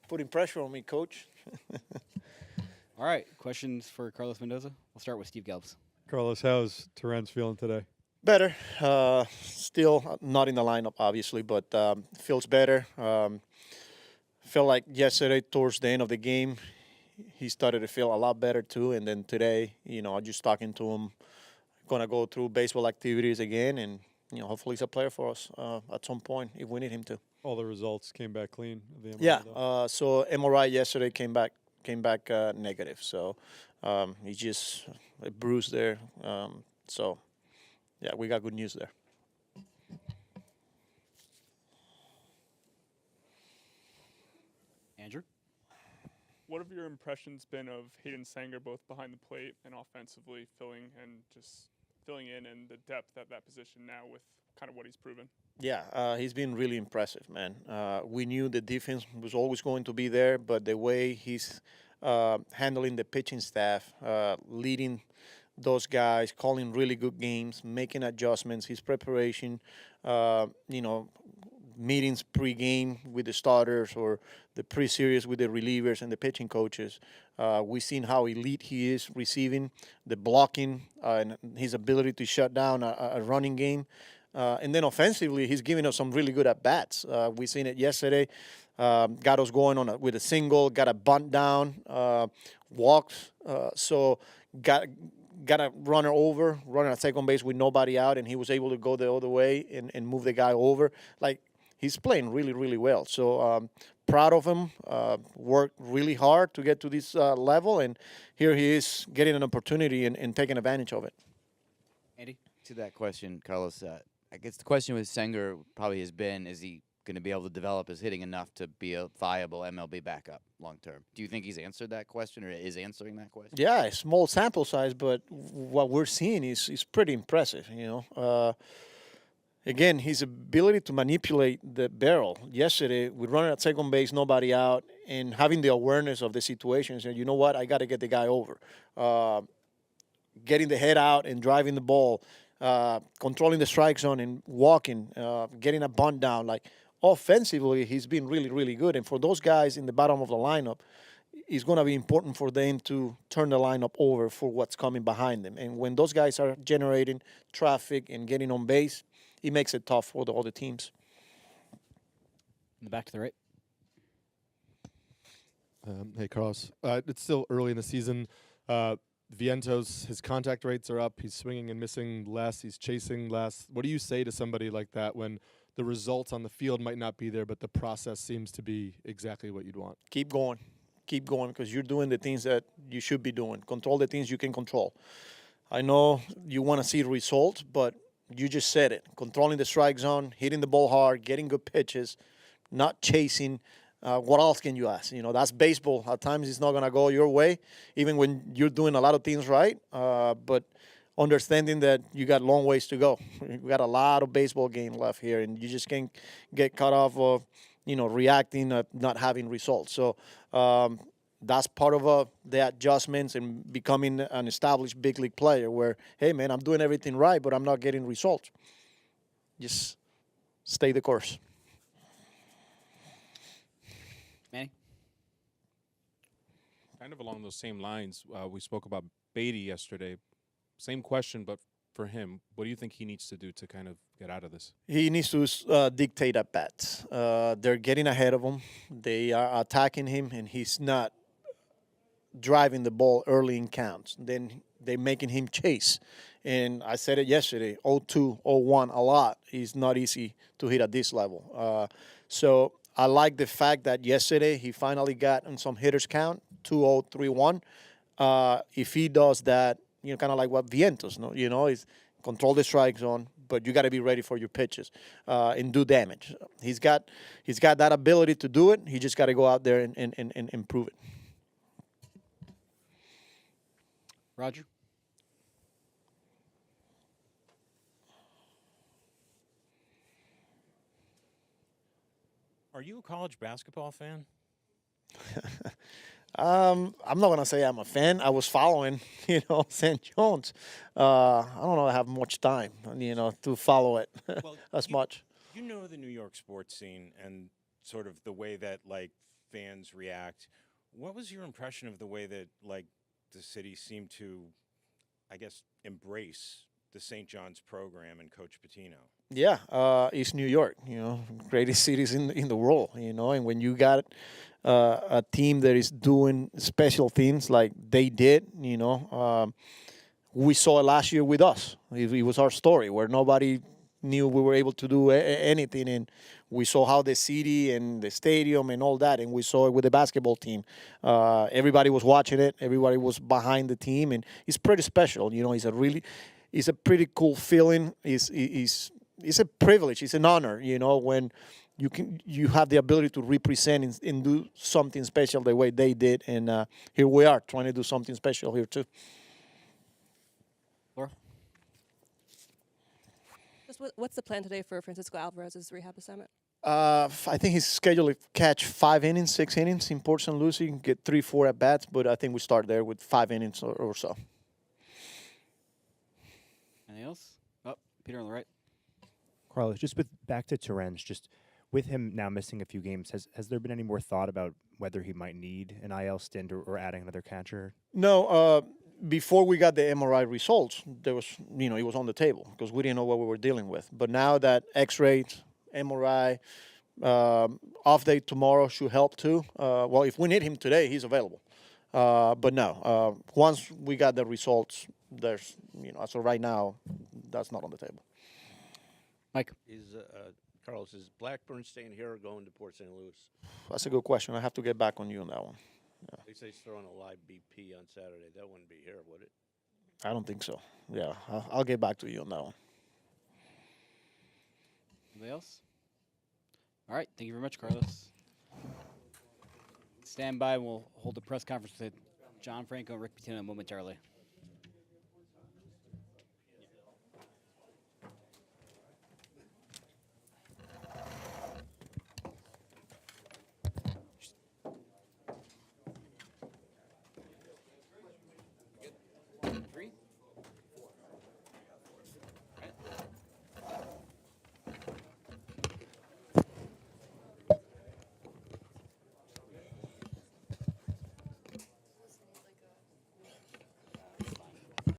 Putting pressure on me, coach. All right, questions for Carlos Mendoza. We'll start with Steve Gelbs. Carlos, how's Terrence feeling today? Better. Still not in the lineup, obviously, but feels better. Felt like yesterday, towards the end of the game, he started to feel a lot better too. And then today, I'm just talking to him. Gonna go through baseball activities again, and hopefully he's a player for us at some point if we need him to. All the results came back clean. Of the MRI, Yeah. though. So MRI yesterday came back negative. So he just a bruise there. So yeah, we got good news there. Andrew. What have your impressions been of Hayden Senger, both behind the plate and offensively, filling in and the depth at that position now with kind of what he's proven? Yeah, he's been really impressive, man. We knew the defense was always going to be there, but the way he's handling the pitching staff, leading those guys, calling really good games, making adjustments, his preparation, meetings pre-game with the starters or the pre-series with the relievers and the pitching coaches. We've seen how elite he is receiving, the blocking, and his ability to shut down a running game. And then offensively, he's giving us some really good at-bats. We've seen it yesterday. Got us going with a single, got a bunt down, walked. So got a runner over, running at second base with nobody out, and he was able to go the other way and move the guy over. Like, he's playing really, really well. So proud of him. Worked really hard to get to this level, and here he is getting an opportunity and taking advantage of it. Andy. To that question, Carlos, I guess the question with Senger probably has been, is he going to be able to develop his hitting enough to be a viable MLB backup long term? Do you think he's answered that question or is answering that question? Yeah, a small sample size, but what we're seeing is pretty impressive. Again, his ability to manipulate the barrel. Yesterday, we running at second base, nobody out, and having the awareness of the situation. And you know what? I got to get the guy over. Getting the head out and driving the ball, controlling the strike zone and walking, getting a bunt down. Like, offensively, he's been really, really good. And for those guys in the bottom of the lineup, it's going to be important for them to turn the lineup over for what's coming behind them. And when those guys are generating traffic and getting on base, it makes it tough for the other teams. In the back to the right. Hey, Carlos. It's still early in the season. Vientos, his contact rates are up. He's swinging and missing less. He's chasing less. What do you say to somebody like that when the results on the field might not be there, but the process seems to be exactly what you'd want? Keep going. Keep going, because you're doing the things that you should be doing. Control the things you can control. I know you want to see results, but you just said it. Controlling the strike zone, hitting the ball hard, getting good pitches, not chasing. What else can you ask? That's baseball. At times it's not going to go your way, even when you're doing a lot of things right. But understanding that you got long ways to go. We got a lot of baseball game left here, and you just can't get caught off of, reacting, not having results. So that's part of the adjustments and becoming an established big league player where, hey, man, I'm doing everything right, but I'm not getting results. Just stay the course. Manny. Kind of along those same lines, we spoke about Beatty yesterday. Same question, but for him, what do you think he needs to do to kind of get out of this? He needs to dictate at bats. They're getting ahead of him. They are attacking him, and he's not driving the ball early in counts. Then they're making him chase. And I said it yesterday, 0-2, 0-1 a lot. It's not easy to hit at this level. So I like the fact that yesterday he finally got on some hitters count, 2-0, 3-1. If he does that, kind of like what Vientos, is control the strike zone, but you got to be ready for your pitches and do damage. He's got that ability to do it. He just got to go out there and improve it. Roger. Are you a college basketball fan? I'm not gonna say I'm a fan. I was following, St. John's. I don't know. I have much time, to follow it Well, as much. You know the New York sports scene, and sort of the way that like fans react. What was your impression of the way that like the city seemed to, I guess, embrace the St. John's program and Coach Pitino? Yeah, it's New York, greatest cities in the world, and when you got a team that is doing special things like they did, we saw it last year with us. It was our story where nobody knew we were able to do anything, and we saw how the city and the stadium and all that, and we saw it with the basketball team. Everybody was watching it. Everybody was behind the team, and it's pretty special. It's a pretty cool feeling. It's a privilege. It's an honor, when you have the ability to represent and do something special the way they did, and here we are trying to do something special here too. Laura? Just what's the plan today for Francisco Alvarez's rehab assignment? I think he's scheduled to catch 5 innings, 6 innings in Port St. Lucie, get 3-4 at bats, but I think we start there with 5 innings or so. Anything else? Oh, Peter on the right. Carlos, just back to Torrens, just with him now missing a few games, has there been any more thought about whether he might need an IL stint or adding another catcher? No, before we got the MRI results, there was, it was on the table because we didn't know what we were dealing with. But now that X-ray, MRI, off day tomorrow should help too. Well, if we need him today, he's available. But no, once we got the results, there's, as of right now, that's not on the table. Mike? Carlos, is Blackburn staying here or going to Port St. Louis? That's a good question. I have to get back on you on that one. They say he's throwing a live BP on Saturday. That wouldn't be here, would it? I don't think so. Yeah, I'll get back to you on that one. Anybody else? All right. Thank you very much, Carlos. Stand by. We'll hold the press conference with John Franco and Rick Pitino momentarily.